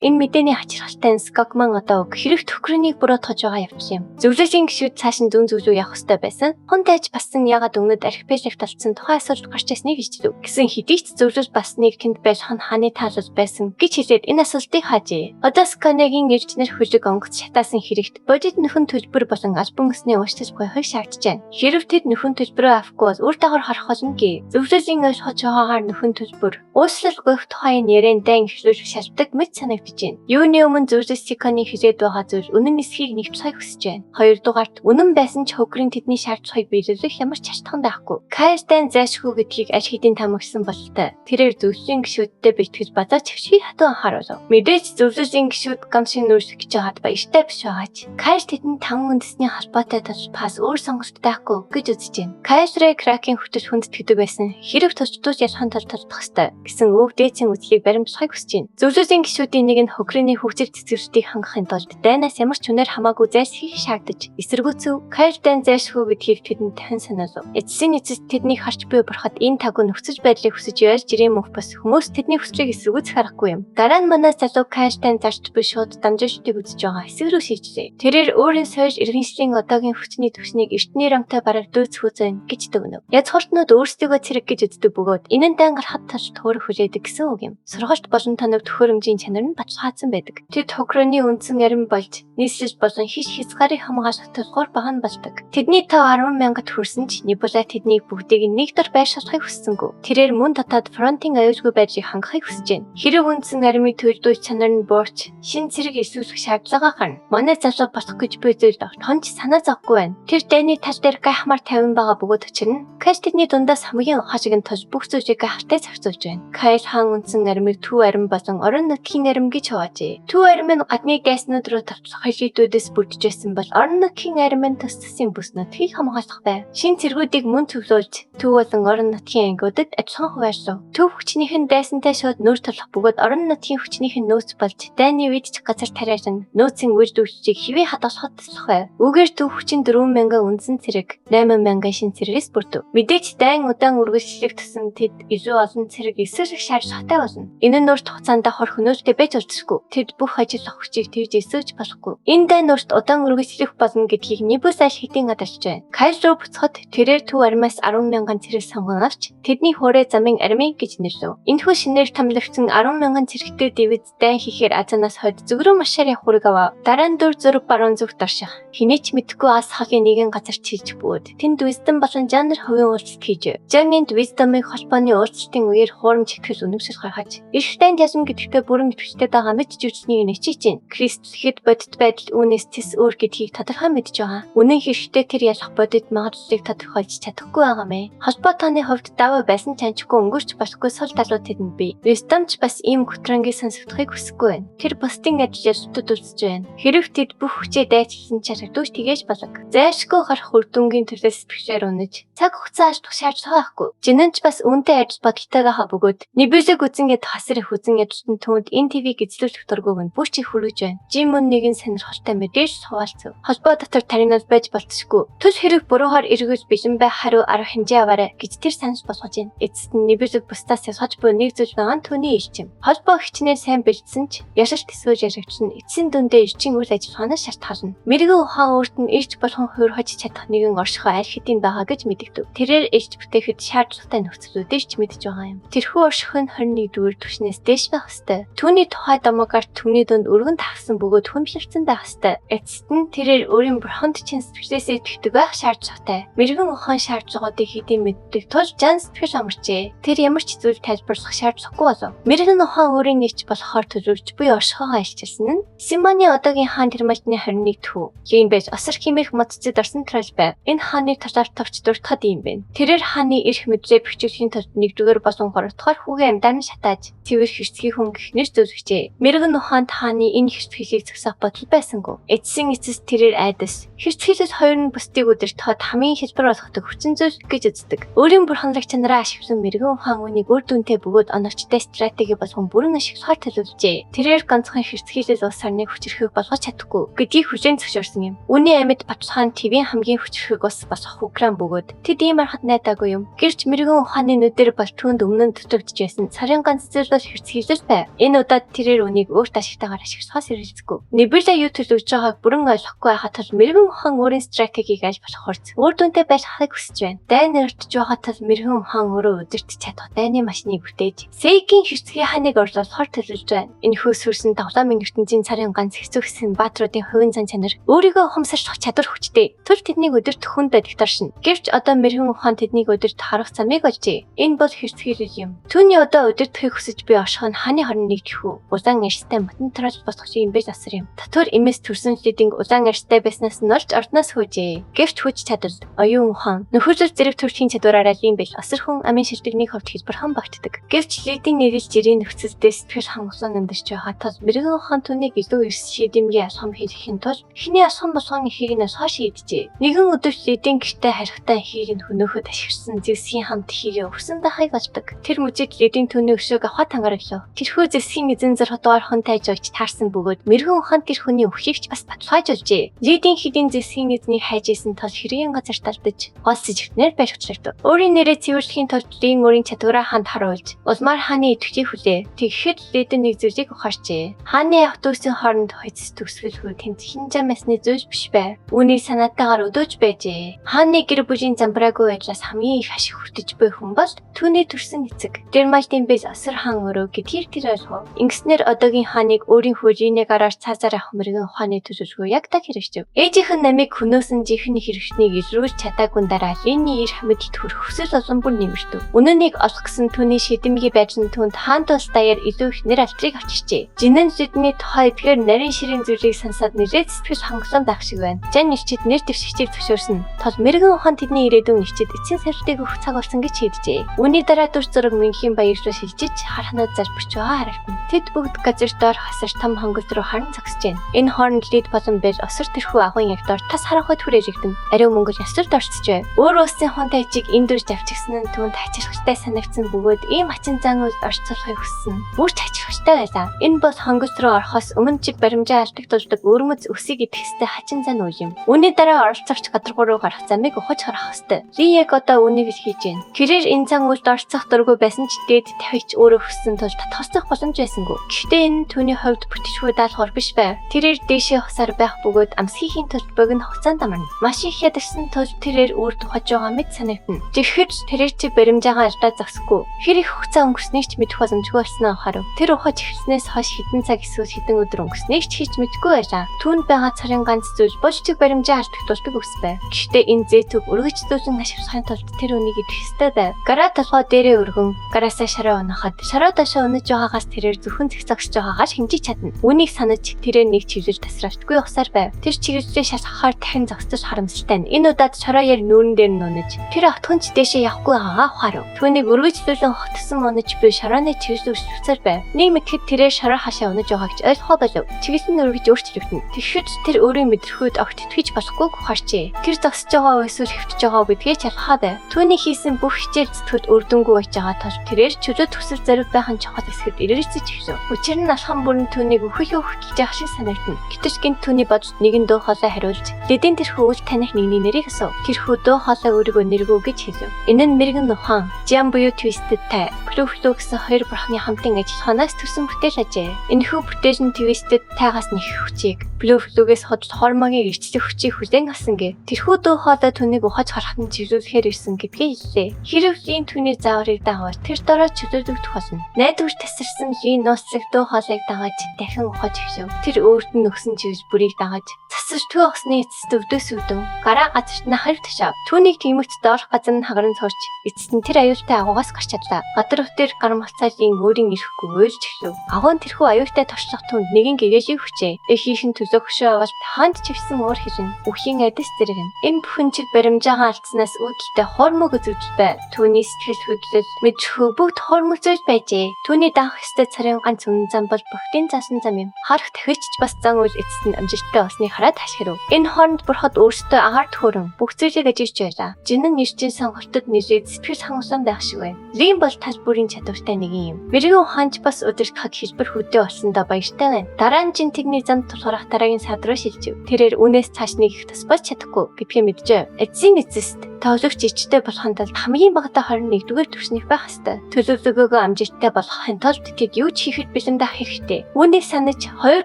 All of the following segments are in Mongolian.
Энэ мэдээний хачирхалтай Скокман одоо хэрэг төхрөнийг буруутгаж байгаа явдал юм. Зөвлөлийн гишүүд цааш нь зүүн зөвлөө явах ёстой байсан. Хунтайж басан ягаад өмнөд архипелаг талцсан тухайн асуудал гарч ирснийг хэлжлээ. Гэсэн хэдий ч зөвлөл бас нэг тэнд байж хааны таалал байсан гэж хэлээд энэ асуултыг хаажээ. Одоо Сканегийн эрчнэр хүлэг онгоц шатаасан хэрэгт бодит нөхөн төлбөр болон альбом өсний уучлаж буйхыг шаардж байна. Хэрв тэд нөхөн төлбөрөө авахгүй бол үр дагавар харах болно гээ. Зөвлөлийн ойлгож байгаагаар нөхөн төлбөр уучлал буйх тухайн ярианд дан ихлүүлж шалтдаг мэт санагдаж байна. Юуны өмнө зөвлөл Сканы хэлээд байгаа зүйл үнэн эсхийг нэгтлэхийг хүсэж байна. Хоёрдугаарт үнэн байсан ч хөгрийн тэдний шаардлагыг биелүүлэх ямар ч шалтгаан байхгүй. Кайлтайн зайлшгүй гэдгийг аль хэдийн таамагсан бололтой. Тэрээр зөвлөлийн гишүүдтэй бэлтгэж базаач хвшиг хатуу анхааруулав. Мэдээж зөвлөлийн гишүүд гамшиг нүүрсэх гэж байгаад баяртай биш байгаач. Кайл тэдэнд 5 үндэсний холбоотой талбаас өөр сонголт байхгүй гэж үзэж байна. Кайлрэ Кракен хөтөж хүндэтгдэг байсан. Хэрэг тусдууж ялхан тал талдах ёстой гэсэн өвөг дээдсийн үзлийг баримтлахыг хүсэж байна. Зөвлөлийн гишүүдийн нэг нь хөгрөний хөгжил цэцэрлэгтийг хангахын тулд дайнаас ямар ч үнээр хамаагүй зайлсхийх шаардаж эсэргүүцэв. Кайлтайн зайлшгүй гэдгийг тэдэнд тань санаалав. Эцсийн эцэст тэднийг харж буй бурхад энэ тагуу нөхцөж байдлыг хүсэж яаж жирийн мөнх бас хүмүүс тэдний хүслийг эсэргүүцэх аргагүй юм. Дараа нь манай залуу Кайлтайн зарч буй шууд дамжуулалтыг үзэж байгаа хэсэг рүү шийджээ. Тэрээр өөрийн сойж иргэншлийн одоогийн хүчний түвшнийг эртний рамтай бараг дүүцэх үзэн гэж дүгнэв. Язгууртнууд өөрсдийгөө цэрэг гэж үздэг бөгөөд энэ нь дан гарахад тал төөрөх хүлээдэг гэсэн үг юм. Сургуульд болон таныг төхөөрөмжийн чанар нь бачгаацсан байдаг. Тэд хогрооны үндсэн ярим болж нийслэл болон хиш хязгаарыг хамгаалах төлгөөр бахан болдог. Тэдний тав 10 мянгад хүрсэн ч Нибула тэднийг бүгдийг нэг дор байршуулахыг хүссэнгүй. Тэрээр мөн татаад фронтын аюулгүй байдлыг хангахыг хүсэж байна. Хэрэг үндсэн армийн төлөвлөж чанар нь буурч шин цэрэг эсвүүлэх шаардлага гарна. Манай залуу болох гэж буй зүйл тонч санаа зовгүй байна. Тэр дайны тал дээр гайхмаар 50 байгаа бөгөөд учир нь Кайл тэдний дундаас хамгийн хашиг нь тож бүх зүйлийг гайхалтай зарцуулж байна. Кайл хаан үндсэн армийг төв арим болон орон нутгийн арим гэж хуваажээ. Төв арим нь гадны гайснууд руу тавцах хэлбэрүүдээс бүрдэж байсан бол орон нутгийн арим нь төссөн бүс нутгийг хамгаалах байв. Шин цэргүүдийг мөн төвлөрүүлж төв болон орон нутгийн ангиудад ажиллахан хуваарлав. Төв хүчнийх нь дайсантай шууд нүүр тулах бөгөөд орон нутгийн хүчнийх нь нөөц болж дайны үед ч газар тариалан нөөцийн үр дүнчийг хэвээ хадгалахад туслах байв. Үгээр төв хүчин 4,000 үндсэн цэрэг, 8,000 шин цэрэгээс бүрдэв. Мэдээж дайн удаан үргэлжлэх тусан тэд илүү олон цэрэг эсрэг шаардлагатай болно. Энэ нь урт хугацаанд хор хөнөөлтөй байж болзошгүй. Тэд бүх ажиллах хүчийг тэгж эсвэж болохгүй. Энэ дайн урт удаан үргэлжлэх болно гэдгийг Нибус аль хэдийн гадарч байна. Кайл руу буцахад тэрээр төв армиас 10,000 цэрэг сонгон авч тэдний хуурай замын армийн гэж нэрлэв. Энэхүү шинээр томилогдсон 10,000 цэрэгтэй дэвид дайн хийхээр азанаас хойд зөвгөрөө машаар явах хүрэг аваа. Дараа нь дүр зураг баруун зүгт орших. Хинээч мэдхгүй ас хагийн нэгэн газар чилж бөгөөд тэнд Wisdom болон Жанр хувийн уулзалт хийж. Жанинд Wisdom-ыг холбооны уулзалтын үеэр хуурамч итгэл үнэмшил гаргаж эрхтэн жазм гэдэгтээ бүрэн итгэвчтэй байгаа мэт жүжигчнийг нэчиж гин. Кристэд бодит байдал үүнээс тис өөр гэдгийг тодорхой мэдж байгаа. Үнэн хэрэгтээ тэр ялах бодит магадлалыг тодорхойлж чадахгүй байгаа мэ. Холбоо тооны хувьд даваа байсан чанчгүй өнгөрч болохгүй сул талууд тэдэнд бий. Wisdom ч бас ийм гутрангийг сонсогдохыг хүсэхгүй байна. Тэр бусдын ажил ёстой үзэж байна. Хэрэг тэд бүх хүчээ дайчилсан чарагдууч тгээж болог. Зайлшгүй гарах үр дүнгийн төлөөс сэтгэлээр унаж цаг хугацаа алдах шаардлага байхгүй. Жинэнч бас үүнтэй ажил бодолтой байгаа бөгөөд Нибусыг үзэнгээд хасар их үзэн ядалтан түүнд энэ ТV-г эзлүүлэх дургүйг нь бүр чи хүргэж байна. Жим мөн нэгэн сонирхолтой мэдээж суулцав. Холбоо дотор таринаас байж болтошгүй. Төс хэрэг буруугаар эргэж бэлэн бай хариу арга хэмжээ аваарай гэж тэр санаж болгож байна. Эцэст нь Нибусыг бусдаас ялгаж буй нэг зүйл байгаа нь түүний элчим. Холбоо хичнээн сайн бэлдсэн ч яшилт төсөөлж яригдсан эцсийн дүндээ элчин үйл ажиллагаанаас шалтгаална. Мэргэн ухаан өөрт нь элч болгон хуурхаж чадах нэгэн оршихуй аль хэдийн байгаа гэж мэдэгдэв. Тэрээр элч бүтээхэд шаардлагатай нөхцлүүдээс ч мэдж байгаа юм. Тэрхүү орших нь 21-р түвшнээс дээш байх ёстой. Түүний тухай домогаар түүний дунд өргөн тавсан бөгөөд хүндлэгдсэн байх ёстой. Эцэст нь тэрээр өөрийн бурханд чин сэтгэлээсээ итгэдэг байх шаардлагатай. Мэргэн ухаан шаардлагуудыг хэдийн мэддэг тул жан сэтгэл амарчээ. Тэр ямар ч зүйл тайлбарлах шаардлагагүй болов. Мэргэн ухаан өөрийн нэгч болохоор төлөвлөж буй оршихоо айлчилсан нь Симоны одоогийн хаан Тэрмальтны 21 төв. Ийн байж осор химэх моццид орсон трол байв. Энэ хааны талаар товч дуртахад юм байна. Тэрээр хааны эрх мэдрээ бэхжүүлэхийн тулд нэгдүгээр болон гуравдугаар хүүгээ амьдаар нь шатааж цэвэр хэрцгий хүн гихнэр зөвлөжээ. Мэргэн ухаанд хааны энэ хэрцгийхийг зөксөх бодол байсангүй. Эцсийн эцэст тэрээр айдас. Хэрцгийлээс хоёр нь бусдыг удирдахад хамгийн хэлбэр болгодог хүчин зүйл гэж үздэг. Өөрийн бурханлаг чанараа ашиглан мэргэн ухаан үнийг үр дүнтэй бөгөөд оновчтой стратеги болгон бүрэн ашиглахаар төлөвлөжээ. Тэрээр ганцхан хэрцгийлэл улс орныг хүчрэхийг болгож чадахгүй гэдгийг хүлээн зөвшөөрсөн юм. Үүний амьд Батлхан ТV-ийн хамгийн хүчрэх ус болох Украин бөгөөд тэд ийм арахад найдаагүй юм. Гэрч мэргэн ухааны нүдээр бол түүнд өмнө нь төтөвдөж байсан сарын ганц зүйл бол хэрцгийлэл байв. Энэ удаад тэр тэрээр үнийг өөрт ашигтайгаар ашиглахаас эргэлзэхгүй. Небула юу төлөвлөж байгааг бүрэн ойлгохгүй байхад тул мэрэгэн ухаан өөрийн стратегийг аль болох хурц үр дүнтэй байхыг хүсэж байна. Дайн нэртж байхад тул мэрэгэн ухаан өөрөө өдөрт чадах дайны машиныг бүтээж Сейгийн хэрцгий ханыг орлуулахар төлөвлөж байна. Энэхүү сүрсэн тоглоомын ертөнцийн царын ганц хэцүү хэсэг баатруудын хувийн зан чанар өөрийгөө ухамсарлах чадвар хүчтэй. Түр тэднийг өдөрт хүнд диктаршин. Гэвч одоо мэрэгэн ухаан тэднийг өдөрт харах замыг олжээ. Энэ бол хэрцгийлэл юм. Түүний одоо өдөртхийг хүсэж буй орших нь хааны хорон нэгдэх үү? Улаан арьстай мотонтроос босох шиг юм байж асар юм. Татвар имээс төрсөн шидинг улаан арьстай байснаас нь олж ордноос хөөжээ. Гэвч хүч чадвар, оюун ухаан, нөхөрлөл зэрэг төрхийн чадвараараа л юм биш. Асар хүн амын шилдэгний хувьд хэлбэрхан багтдаг. Гэвч лидийн нэрэл жирийн нөхцөлдөө сэтгэл хангалуун амьдарч байгаа тул мэрэгэн ухаан түүнийг илүү эрс шийдэмгийн алхам хийхин тулд эхний алхам болгон эхийг нь хойш хийджээ. Нэгэн өдөр лидийн гэртээ харихтаа эхийг нь хөнөөхөд ашигсан зэвсгийн хамт эхийг өргсөн дахайг олдог. Тэр мүжид лидийн түүний өшөөг авахад хангараглав. Тэрхүү зэвсгийн эзэн зэр хотоор хон тайж ойч таарсан бөгөөд мэрэгэн ухаанд тэр хүний өхийг ч бас баталгааж олжээ. Лидийн хэдийн зэвсгийн эзнийг хайж исэн тул хэргийн газар талдаж гол сэжигтнэр барьцлагдаг. Өөрийн нэрээ цэвэрлэхийн тулд лидийн өөрийн чадвараа ханд харуулж улмаар хааны идэвхийг хүлээ. Тэгэхэд лидийн нэг зүйлийг ухаарчээ. Хааны ах дүүсийн хооронд хоцс төгсгөлгүй тэнд хинжаа мэсний зүйл биш байв. Үүнийг санаатаагаар өдөөж байжээ. Хааны гэр бүлийн замбраагүй байдлаас хамгийн их ашиг хүртэж буй хүн бол түүний төрсэн эцэг. Дермальтын бэс асар хаан өрөө гэдгийг тэр ойлгов. Ингэснээр одоогийн хааныг өөрийн хөржиний гараар цаазаар авах мэрэгэн ухааны төлөвлөгөө яг так хэрэгжив. Ээжийнх нь намайг хөнөөсөн жихний хэрэгшнийг илрүүлж чадаагүй дараа Лений ир хамт төрөх хүсэл олон бүр нэмэрдэв. Үнэнийг олох гэсэн түүний шийдэмгий байж нь түүнд хаан тус даяар илүү их нэр авчрыг авчирчээ. Жинэн Лидний тухай эдгээр нарийн ширийн зүйлийг сонсоод нэлээд сэтгэл хангалуун байх шиг байна. Жан нэрчид нэр дэвшигчийг зөвшөөрсөн. Тол мэрэгэн ухаан тэдний ирээдүйн нэрчид эцсийн сарилтыг өгөх цаг болсон гэж шийджээ. Үүний дараа дүр зураг Мөнхийн баяр руу шилжиж харахнууд зарбч байгаа харагдана. Тэд бүгд газар доор хасаж том хонгол руу харан зогсож байна. Энэ хооронд Лид болон Бэл осор тэрхүү агуун ягдоор тас харахад хүрээлэгдэн. Ариун мөнгөл ясвард орцож байв. Өөр улсын хүн тайжиг энэ дүрж авчигсан нь түүнд хачирхалтай санагдсан бөгөөд ийм хачин зан үйлд орцуулахыг хүссэн. Бүрч хачирхалтай байлаа. Энэ бол хонгол руу орохоос өмнө чиг баримжаа алдагдуулдаг өрмөц өсийг идэхстэй хачин зан үйл юм. Үүний дараа оролцогч гадаргуу руу гарах замыг ухаж харах ёстой. Ли яг одоо үүнийг хийж байна. Гэрээр энэ зан үйлд орцох дургүй байсан ч дээд тавигч өөрөө хүссэн тул татхасдах боломж байсангүй. Гэхдээ энэ түүний хувьд бүтчихгүй даалгавар биш байв. Тэрээр дээшээ хасаар байх бөгөөд амсхийн тулд богино хугацаанд амарна. Маш их ядарсан тул тэрээр өөр тухаж байгаа мэт санагдана. Тэгэхэд тэрээр чи баримжаагаа алдаа зогсохгүй. Хэр их хугацаа өнгөрснийг ч мэдэх боломжгүй болсноо харав. Тэр ухаж эхэлснээс хойш хэдэн цаг эсвэл хэдэн өдөр өнгөрснийг ч хийж мэдэхгүй байлаа. Түүнд байгаа царын ганц зүйл бочтыг баримжаа алдагдуулдаг ус байв. Гэхдээ энэ зээтүг өргөжлүүлэн ашиглахын тулд тэр үнийг идэх ёстой байв. Гараа толгой дээрээ өргөн гараасаа шараа унахад шараа дашаа унаж байгаагаас тэрээр зөвхөн зэгцэгсэж байгаагаас хэмжиж чадна. Үүнийг санаж тэрээр нэг чиглэж тасралтгүй усаар байв. Тэр чиглэлээ шалгахаар дахин зогсож харамсалтай. Энэ удаад шараа яар нүүрэн дээр нь унаж тэр автхонч дээшээ явахгүй байгаагаа ухаарав. Түүнийг өргөжлүүлэн хотсон унаж буй шарааны чиглэл өрсөлдөж байв. Нэг мэтгэд тэрээр шараа хашаа унаж байгааг ч ойлгохоо болов. Чиглэл нь өргөж өөрчлөгдөнө. Тэгэхэд тэр өөрийн мэдрхүйд огт итгэж болохгүй ухаарчээ. Тэр зогсож байгаа эсвэл хэвтэж байгаа гэдгээ ч ялхаа байв. Түүний хийсэн бүх хичээл зүтгэд үр дүнгүй байж байгаа тул тэрээр чөлөө төсөв зориг байхын чухал хэсэгт ирэрцэж эхлэв. Учир нь алхам бүрэн түүнийг өөхөх гэж яах шиг санагдана. Гэвч гинт түүний бодолд нэгэн дуу хоолой хариулж Лидийн тэрхүү үл таних нэгний нэрийг асуув. Тэрхүү дуу хоолой өөрийгөө нэргүү гэж хэлв. Энэ нь мэрэгэн ухаан, Жан буюу Twisted Tie, Pluto гэсэн хоёр бурхны хамтын ажиллагаанаас төрсөн бүтээл ажээ. Энэхүү бүтээл нь Twisted Tie-гаас нэг хүчийг, Pluto-гээс хожид хормогийн эрчлэх хүчийг хүлээн авсан гэ. Тэрхүү дуу хоолой түүнийг ухаж харахад нь чиглүүлэхээр ирсэн гэдгийг хэллээ. Хэрв Лин түүний зааврыг дагавал тэр дараа чөлөөлөгдөх болно. Найдвар тасарсан Лин нууцлаг дуу хоолойг дагаж дахин ухаж эхлэв. Тэр өөрт нь өгсөн чиглэл бүрийг дагаж засварчгүй усны эцэст өвдөөс өвдөн гараа газарт нь харив ташав. Түүнийг тиймэрт доорх газар нь хагаран цуурч эцэст нь тэр аюултай агуугаас гарч чадлаа. Гадар өвтөр гармалцаалын өөрийн ирэхгүй уйлж эхлэв. Агуун тэрхүү аюултай туршлах түнд нэгэн гэгээлийг хүчээ. Эхийнхэн төлөө хөшөө аваад хаанд чивсэн уур хэрэн үхийн адис зэрэг. Энэ бүхэн чиг баримжаагаа алдснаас үүдэлтэй хормог үзэгдэл байв. Түүний сэтгэл хөдлөл мэдрэхүү бүгд хормогцож байжээ. Түүний даах ёстой царын ганц үнэн зам бол богдын заасан зам юм. Харах тахилч бас зан үйл эцэст нь амжилттай болсныг хараад ташхирв. Энэ хооронд бурхад өөртөө агаар төхөрөн бүх зүйлийг ажиж байлаа. Жинэн нэрчийн сонголтод нэлээд сэтгэл хангалуун байх шиг байна. Лин бол тал бүрийн чадвартай нэгэн юм. Мэрэгэн ухаанч бас удирдахад хэлбэр хөдөө болсондоо баяртай байна. Дараа нь чин тэгний замд тулгарах дараагийн сад руу шилжив. Тэрээр үнээс цааш нэг их тас болж чадахгүй гэдгийг мэджээ. Эцсийн эцэст тоглогч ичтэй болохын тулд хамгийн багадаа 21-р түвшний байх ёстой. Төлөвлөгөөгөө амжилттай болгохын тулд тэд юу ч хийхэд бэлэндэх хэрэгтэй. Үүнийг санаж хоёр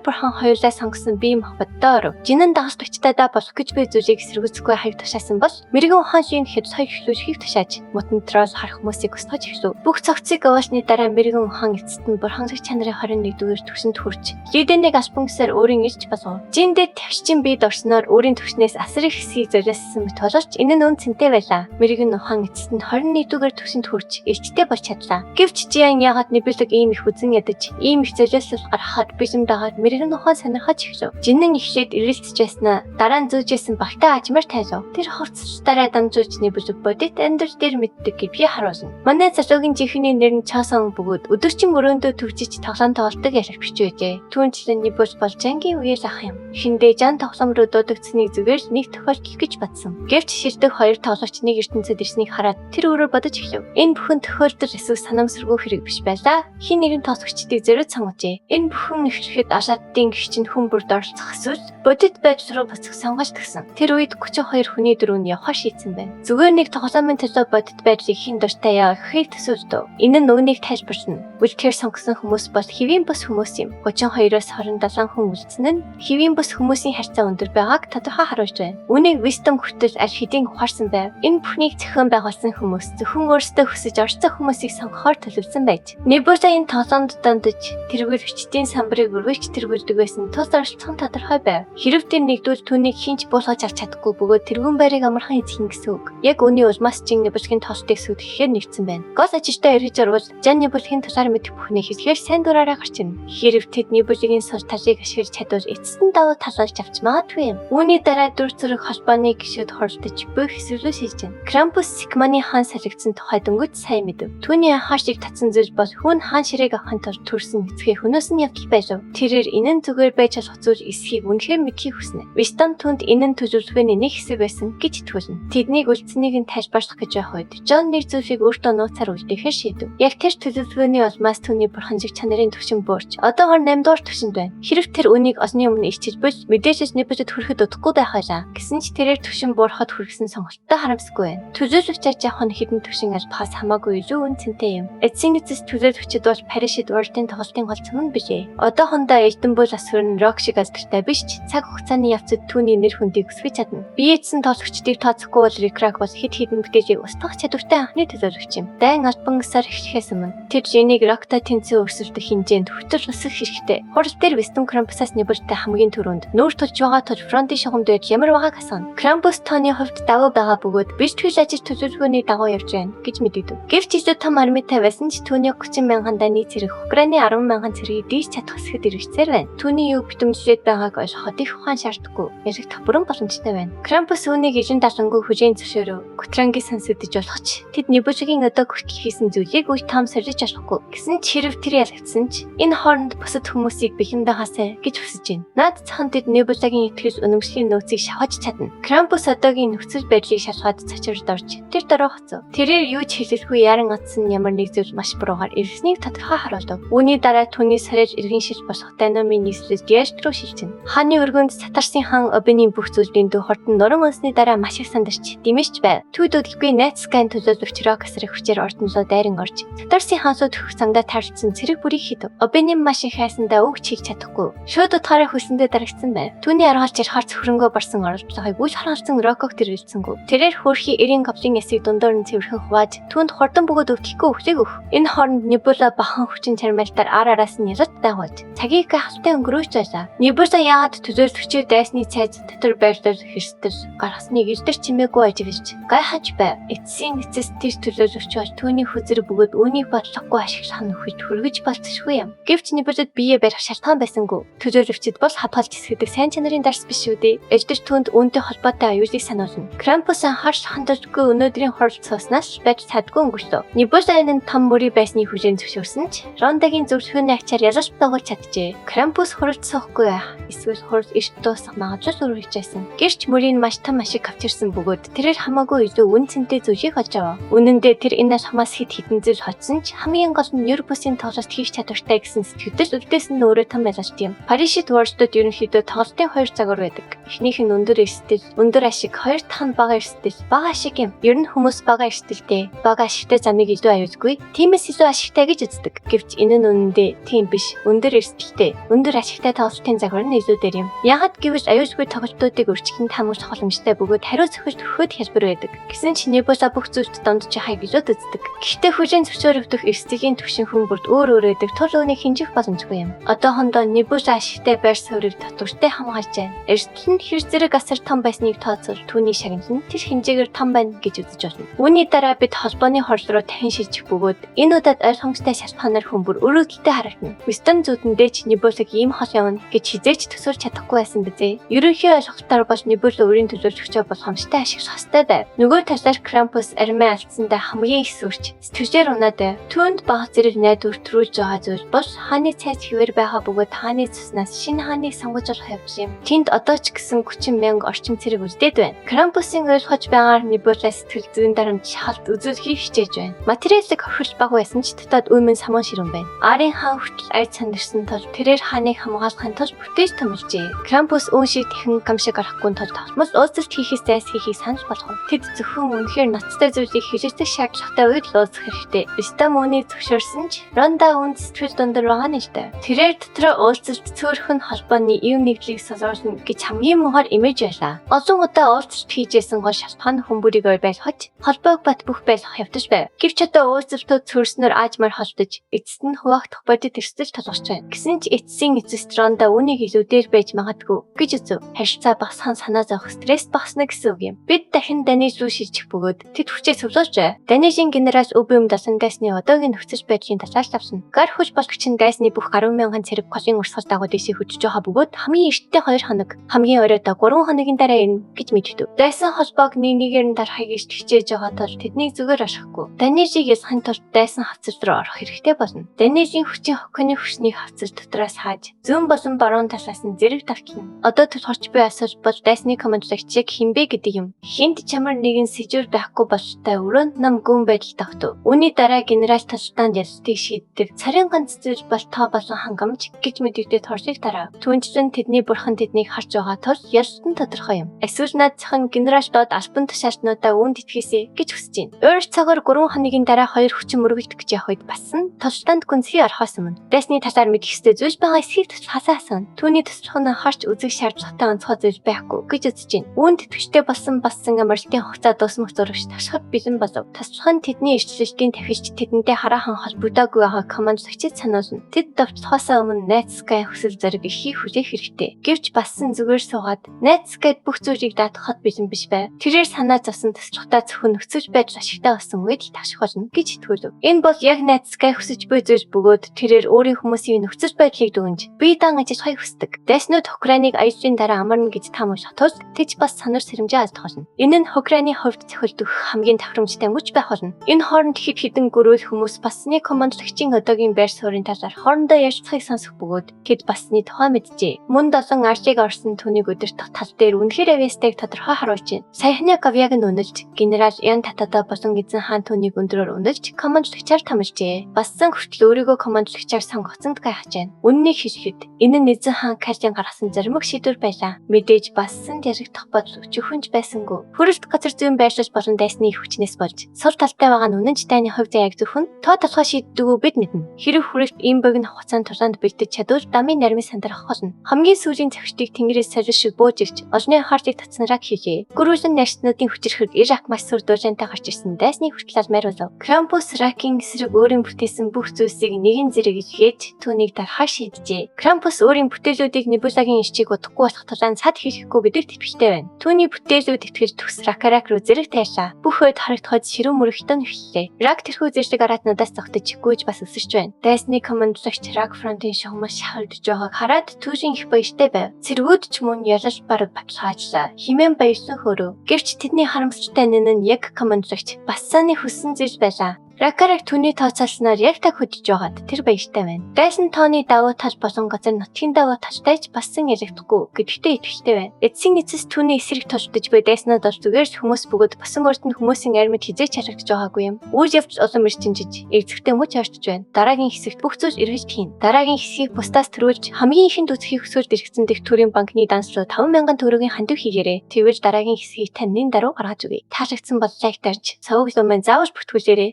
бурхан хоёулаа сонгосон бие махбоддоор жинэн дагаж төгчтайдаа болох гэж буй зүйлийг эсэргүүцэхгүй хайг тушаасан бол мэрэгэн ухаан шин хэд сая эхлүүлэхийг тушааж мутан трол харах хүмүүсийг устгаж эхлэв. Бүх цогцыг аваасны дараа мэрэгэн ухаан эцэст нь бурханлаг чанарын 21-р түвшинд хүрч лиденийг албан гэсээр өөрийн ирж болов. Жиндээ тавьчин бие дорсноор өөрийн төвшнээс асар их хэсгийг золиосон мэт боловч энэ нь үнцэнтэй байлаа. Мэрэгэн ухаан эцэст нь 21-р түвшинд хүрч элчтэй болж чадлаа. Гэвч Жиан яагаад Нибелэг ийм их үзэн ядаж, ийм их золиослол гаргахад бижимдаагаад мэрэгэн ухаан сонирхож эхлэв. Жинэн эхлээд ирэлцэж байснаа дараа нь зүүжсэн багтаа ажмаар тайлав. Тэр хувцастаараа дамжуулж Нибелэг бодит амьдрал дээр мэддэг гэж би харуулна. Манай залуугийн жихний нэр нь Часон бөгөөд өдөржин өрөөндөө төвчиж тоглоом тоглолтог ялах бичвэжээ. Түүнчлэн Нибелэг бол Жангийн үеэл ах юм. Шиндээ Жан тоглоом руу дуудагдсныг зүгээр нэг тохиолдол гэж бодсон. Гэвч шилдэг хоёр тоглогч нэг ертөнцид ирснийг хараад тэр өөрөөр бодож эхлэв. Энэ бүхэн тохиолдол эсвэл санамсаргүй хэрэг биш байлаа. Хин нэгэн тоглогчдыг зөрөөд сонгожээ. Энэ бүхэн эхлэхэд Ашадын гихчин хүн бүрд оролцох эсвэл бодит байж руу буцах сонгож тгсэн. Тэр үед 32 хүний дөрөв явахаар шийдсэн байна. Зүгээр нэг тоглоомын төлөө бодит байдлыг хин дуртай яа гэхийг төсөөлдөө. Энэ нь үүнийг тайлбарна. Үлдэхээр сонгосон хүмүүс бол хэвийн бус хүмүүс юм. 32-оос 27 хүн үлдсэн нь хэвийн бус хүмүүсийн харьцаа өндөр байгааг тодорхой харуулж байна. Үүнийг Wisdom хүртэл аль хэдийн ухаарсан байв. Энэ бүхнийг зохион байгуулсан хүмүүс зөвхөн өөрсдөө хүсэж орцсон хүмүүсийг сонгохоор төлөвлөсөн байж. Нибуса энэ тоглоомд дандаж тэргээр хүчтийн самбарыг өргөж тэргүүлдэг байсан тус оролцсон тодорхой байв. Хэрв тэр нэгдвэл түүнийг хинч буулгаж авч чадахгүй бөгөөд тэргүүн байрыг амархан эзэх гэсэн үг. Яг үүний улмаас чин Нибусгийн тоглолтыг сүтгэхээр нэгдсэн байна. Гол ажилтаа эргэж орвол Жан Нибусгийн тусаар мэдэх бүхнийг хэлэхээр сайн дураараа гарч ирнэ. Хэрв тэд Нибусгийн сул талыг ашиглаж чадвал эцэст нь давуу талуулж авч магадгүй юм. Үүний дараа дүр зэрэг холбооны гишүүд хоролдож бүх хэсвэлөө шилжиж байна. Крампус Сикманы хаан салгидсан тухай дөнгөж сайн мэдэв. Түүний анхаарчийг татсан зүйл бол хүн хаан ширээг авахын тулд төрсөн эцгээ хөнөөс нь явдал байлаа. Тэрээр энэ нь зүгээр байж болох зүйл эсхийг үнэхээр мэдхийг хүснэ. Wisdom түнд энэ нь төлөвлөгөөний нэг хэсэг байсан гэж итгүүлнэ. Тэднийг үлдсэнийг нь тайлбарлах гэж байх үед Жон нэг зүйлийг өөртөө нууцаар үлдээхээр шийдэв. Яг тэр төлөвлөгөөний улмаас түүний бурханлаг чанарын түвшин буурч одоогоор 8 дугаар түвшинд байна. Хэрв тэр үнийг осны өмнө ичиж бол мэдээж Нибусад хүрэхэд удахгүй байх байлаа. Гэсэн ч тэрээр түвшин буурахад хүргэсэн сонголттой харамсгүй байна. Төлөвлөгч аж явах нь хэдэн түвшин албахаас хамаагүй илүү үнцэнтэй юм. Эцсийн эцэс төлөвлөгчд бол Паришид World-ийн тоглолтын гол цөм нь бишээ. Одоохондоо Элдэнбул асур нь Рок шиг алдартай биш ч цаг хугацааны явцад түүний нэр хүндийг өсгөж чадна. Биеэдсэн тоглогчдыг тооцохгүй бол Рикрак бол хэд хэдэн бүтээлийг устгах чадвартай анхны төлөвлөгч юм. Дайн албан ёсоор эхлэхээс өмнө тэр Женийг Рокта тэнцээ өрсөлдөх хэмжээнд хүртэл өсгөх хэрэгтэй. Хурал дээр Wisdom Krampus-аас Нибустай хамгийн түрүүнд нүүр тулж байгаа тул фронтын шугамд ямар байгааг асууна. Krampus тооны хувьд давуу байгаа бөгөөд биш төл ажил төлөвлөгөөний дагуу явж байна гэж мэдэгдэв. Гэвч илүү том армитай байсан ч түүний 30 мянган дайны цэрэг Украины 10 мянган цэргийг дийж чадах хэсэгт иргэцээр байна. Түүний юу битэмжлээд байгааг ойлгоход их ухаан шаарддаггүй. Яриг тавбаран боломжтой байна. Krampus үүнийг илэн далангүй хүжээн зөвшөөрөв. Гутранги сансэдэж болгоч тэд Нибусгийн одоо хүртэл хийсэн зүйлийг үе том сорж болохгүй. Гэсэн ч хэрэг тэр ялагдсан ч энэ хооронд бусад хүмүүсийг бэлэндэхаасаа гэж хүсэж байна. Наад цахан тэд Нибусгийн итгэж үнэмшлийн нөөцийг шавхаж чадна. Krampus одоогийн нөхцөл байдлыг шалгаад цачирд орж тэр дөрөө хоцов. Тэрээр юу ч хэлэхгүй яран атсан ямар нэг зүйл маш буруугаар ирснийг тодорхой харуулв. Үүний дараа түүний сарж иргэн шил босох динамын нийслэл Гешт руу шилжинэ. Хааны өргөнд Сатарсын хаан Обиний бүх зүйлийн дүү хортон нуран унсны дараа маш их сандарч димэж байв. Түүд өдөлгүй найцскайн төлөөлөгч Рокасрын хүчээр ордонлоо дайран орж Сатарсын хаансууд хөх цангада таарсан цэрэг бүрийг хийв. Обиний маш их хайсандаа үг чийг чадахгүй. Шууд утгаараа хүсэндээ дарагдсан байв. Түүний аргаалж харц хөрөнгөө барсан оролцоогыг үл харгалзан Роког тэрэлцэнгүү. Тэрээр хөөрхий 90 говлын эсийг дундуур нь цэвэрхэн хувааж түүнд хурдан бөгөөд өвтлөхгүй өвлийг өг. Энэ хооронд Нибула бахан хүчин чармайлтаар араас нь ялалт дагуулж цагийг хавтаа өнгөрөөж байлаа. Нибула яагаад төлөөлөгчөөр дайсны цайз дотор байрлал хэрстэл гаргасныг илдэр чимээгүй ажиглаж гайхаж байв. Эцсийн эцэс тэр төлөөлөгч бол түүний хүзэр бөгөөд үүнийг бодлогогүй ашиглах нь хүч хүргэж болцсохгүй юм. Гэвч Нибулад бие барих шалтгаан байсангүй. Төлөөлөгчд бол хапалж эсгэдэг сайн чанарын дарс биш үү дээ. Элдэр түүнд үүнтэй холбоотой аюулыг сануулна. Krampus харш хандлаггүй өнөөдрийн хоролцооснаас байж чадгүй өнгөрсөв. Нибула энэ том мөрий байсны хүлээн зөвшөөрсөн ч Рондагийн зөвлөхөөний ачаар ялалт дагуулж чаджээ. Krampus хуралцсахгүй эсвэл хурал эрт дуусах магадлал үргэлжсэн. Гэрч мөрийн маш том ашиг авчирсан бөгөөд тэрээр хамаагүй илүү үн цэнтэй зүйлийг олж авав. Үнэн дээр тэр энэ алхамаас хэд хэдэн зүйл хоцсон ч хамгийн гол нь Европсын тоглолт хийх чадвартай гэсэн сэтгэл өвдөөс нь өөрөө том ялалт юм. Паришид World-д ерөнхийдөө тоглолтын хоёр загвар байдаг. Эхнийх нь өндөр эрсдэл, өндөр ашиг, хоёр дахь нь бага эрсдэл дэс бага ашиг юм. Ер нь хүмүүс бага эрсдэлтэй, бага ашигтай замыг илүү аюулгүй. Тиймээс илүү ашигтай гэж үздэг. Гэвч энэ нь үнэндээ тийм биш. Өндөр эрсдэлтэй, өндөр ашигтай тоглолтын загвар нь илүү дээр юм. Яагаад гэвэл аюулгүй тоглолтуудыг өрчлөн хамгаалах боломжтой бөгөөд хариу зохиож төхөд хялбар байдаг. Гэсэн ч Небуса бүх зүйлд дондж хайг илүү үздэг. Гэхдээ хүчин зөвшөөрөгдөх эрсдэлийн түвшин хүмүүрд өөр байдаг тул үүнийг хинжих боломжгүй юм. Одоохондоо Небуса ашигтай байр суурийг татвартай хамгаалж байна. Эрсдэл нь хэр зэрэг асар том байсныг тооцоол түүний шагнал нь тэр хэмжээгээр том байна гэж үзэж болно. Үүний дараа бид холбооны хорл руу дахин шилжих бөгөөд энэ удаад ойлгомжтой шалтгаанаар хүмүүр өрөөдөлтэй харагдана. Вестон зүудэндээ ч Небусаг ийм хол явна гэж хизээч төсөөлж чадахгүй байсан бизээ. Ерөнхий ойлголтоор бол Небуса өөрийн төлөөлөгчөө болгоомжтой ашиглах ёстой байв. Нөгөө талаар Крампус армиа алдсандаа хамгийн их сүрч сэтгэлээр унаад байв. Түүнд баг зэрэг найдвар төрүүлж байгаа зүйл бол хааны цайз хэвээр байгаа бөгөөд хааны цуснаас шинэ хааныг сонгож олох явдал юм. Тэнд одоо ч гэсэн 30,000 орчим цэрэг үлдээд байна. Крампусын ойлгож байгаагаар Небуса сэтгэл зүйн дарамт шахалт үзүүлэхийг хичээж байна. Материалыг хохирол баг байсан ч дотоод үмэн самуун ширүүн байна. Арын хаан хүртэл айд сандарсан тул тэрээр хааныг хамгаалахын тулд бүтээж томилжээ. Крампус үн шиг тэхэн гамшиг арахгүй тул тогтмол уулзалт хийхээс зайс хийхийг санал болгов. Тэд зөвхөн үнэхээр ноцтой зүйлийг хэрэгжүүлэх шаардлагатай үед л уулзах хэрэгтэй. Стам үүнийг зөвшөөрсөн ч Ронда үнд сэтгэл дундар байгаа нь л дээ. Тэрээр дотроо уулзалт цөөхөн холбооны ив нэгдлийг солиулна гэж хамгийн муугар имэж байлаа. Олон удаа уулзалт хийжсэн гол шалтгаан хүмүүрийг ойлгож холбоог бат бүх байлгах явдаж байв. Гэвч одоо уулзалтууд цөөрснөөр аажмаар холдож эцэст нь хуваагдах бодит эрсдэл толгорч байна. Гэсэн ч эцсийн эцэст Ронда үнийг илүү дээр байж магадгүй гэж үзв. Харилцаа багасхан санаа зовох стресс багасна гэсэн үг юм. Бид дахин Даниж руу шилжих бөгөөд тэд хүчээ цуглуулж байв. Данижийн генерал Үбэм дасан дайсны одоогийн нөхцөл байдлын талаар авсан. Гар хүч болгоч нь дайсны бүх 10,000 цэрэг колын урсгал дагуу дэсийг хөжиж байгаа бөгөөд хамгийн эрттэй 2 хоног, хамгийн оройдоо 3 хоногийн дараа ирнэ гэж мэддэв. Дайсан холбоог нэгээр нь дарахыг хичээж байгаа тул тэднийг зүгээр оршихгүй. Данижийг ялахын тулд дайсан хавцал руу орох хэрэгтэй болно. Данижийн хүчин хоконы хүчнийг хавцал дотроос хааж, зүүн болон баруун талаас нь зэрэг давтална. Одоо толгорч буй асууж бол дайсны командлагчийг хинбэ гэдэг юм. Хинт чамар нэгэн сэжүүр байхгүй болтой өрөөнд нам гүн байдал тогтов. Үүний дараа генерал талстанд ялтыг шийддэг. Царийн ганц зүйл бол тоо болон хангамж гэж мэдэгдээд хоршиг тарав. Түүнчлэн тэдний бурхан тэднийг харж байгаа тул ялт нь тодорхой юм. Эсвэл наадхан генералдод альбан тушаалтнуудаа үүнд итгэхээсэй гэж хүсэж байна. Өөр цагаар 3 хоногийн дараа 2 хүчин мөргөлдөх гэж явах үед басан толстанд гүнзгий орохоос өмнө дайсны талаар мэдэх ёстой зүйл байгаа эсхийг хасаасан. Түүний туслах нь харж үзэх шаардлагатай онцгой зүйл байхгүй гэж үзэж байна. Үүнд итгэвчтэй болсон амралтын хугацаа дуусмах зурагч ташхад бэлэн болов. Таслах нь тэдний эрсдэлтийн тавьж тэдэнтэй хараахан холбогдоогүй байгаа командлагчид сануулна. Тэд давталхаасаа өмнө Найтскай хүсэл зориг ихийг хүлээх хэрэгтэй. Гэвч басан зүгээр суугаад Найтскайд бүх зүйлийг даатгахад бэлэн биш байв. Тэрээр санаа зовсон таслахтаа зөвхөн нөхцөж байж ашигтай болсон үед л таших болно гэж итгүүлв. Энэ бол яг Найтскай хүсэж буй зүйл бөгөөд тэрээр өөрийн хүмүүсийн нөхцөл байдлыг дүгнж бие даан ажиллахыг хүсдэг. Дайснууд Украиныг аюулын дараа амарна гэж таамаглах тул тэд бас санар сэрэмжээ алдах болно. Энэ нь Украины хувьд цохилдох хамгийн тохиромжтой мөч байх болно. Энэ хооронд хэд хэдэн гөрөөл хүмүүс басны командлагчийн одоогийн байр суурийн талаар хоорондоо ярилцахыг сонсох бөгөөд тэд басны тухай мэджээ. Мөн 7 арлыг орсон түүнийг өдөртөх тал дээр үнэхээр авьяастайг тодорхой харуулж байна. Саяхны Гавьяг нь үнэлж, генерал Ян Татада болон эзэн хаан түүнийг өндрөөр үнэлж командлагчаар томилжээ. Бассан хүртэл өөрийгөө командлагчаар сонгоцонд гайхаж байна. Үннийг хэлэхэд энэ нь эзэн хаан Карлын гаргасан заримг шийдвэр байлаа. Мэдээж бассан яригдах бодол өчөхөнж байсангүй. Хөрөлт газар зүйн байрлал болон дайсны их хүчнээс болж сул талтай байгаа нь үнэн ч дайны хувьд яг зөвхөн тоо толгой шийддэггүй бид мэднэ. Хэрэг хүрэлт ийм богино хугацаанд тулаанд бэлдэж чадвал дамын нармын сандрах болно. Хамгийн сүүлийн цагчдыг тэнгэрээс солио шиг бууж ирж олны хаалтыг татснараа хийжээ. Гөрүүлэн нарчнуудын хүчрэхэг Ирак маш сүр дуулаантай гарч ирсэн дайсны хүртэл алмаар болов. Крампус Ракийн эсрэг өөрийн бүтээсэн бүх зүйлсийг нэгэн зэрэг илгээж түүнийг дарахаар шийджээ. Крампус өөрийн бүтээлүүдийг Небулагийн ирчийг удахгүй болох тулаан сад хийхгүй гэдэгт итгэвчтэй байна. Түүний бүтээлүүд итгэж төгс Ракарак руу зэрэг тайлаа. Бүх үед харагдахад ширүүн мөрөгтөн эхэллээ. Рак тэрхүү зэрлэг аратнуудаас зогтож гүйж бас өсөж байна. Дайсны командлагч Рак фронтын шугамж шахалдж байгааг хараад түүшин их баяртай байв. Цэргүүд ч мөн ялалт бараг баталгаажлаа. Химэн баярлан хөөрөв. Гэвч тэдний харамсалтай нэн нь яг командлагч Бассаны хүссэн зүйл байлаа. Ракарыг түүний тооцоолсноор яг та хөдөж байгаад тэр баяртай байна. Дайсан тооны давуу тал болон газар нутгийн давуу талтай ч басан ярихдаггүй гэдэгтээ итгэвчтэй байна. Эцсийн эцэс түүний эсрэг товчдож буй дайснаад бол зүгээр л хүмүүс бөгөөд басан урд нь хүмүүсийн армид хизээч харагдаж байгаагүй юм. Үйл явц улам эрчимжиж, эрзэгтэй мөч ойртож байна. Дараагийн хэсэгт бүх зүйл эргэж хийн. Дараагийн хэсгийг бусдаас төрүүлж хамгийн ихэнд үзэхийг хүсвэл дэргэцэн дэх төрийн банкны данс руу 5,000 төгрөгийн хандив хийгээрэй. Тэгвэл дараагийн хэсгийг таны дараа гаргаж өгье. Таалагдсан бол лайк дарж, савг лумын заавал бүртгүүлээрэй.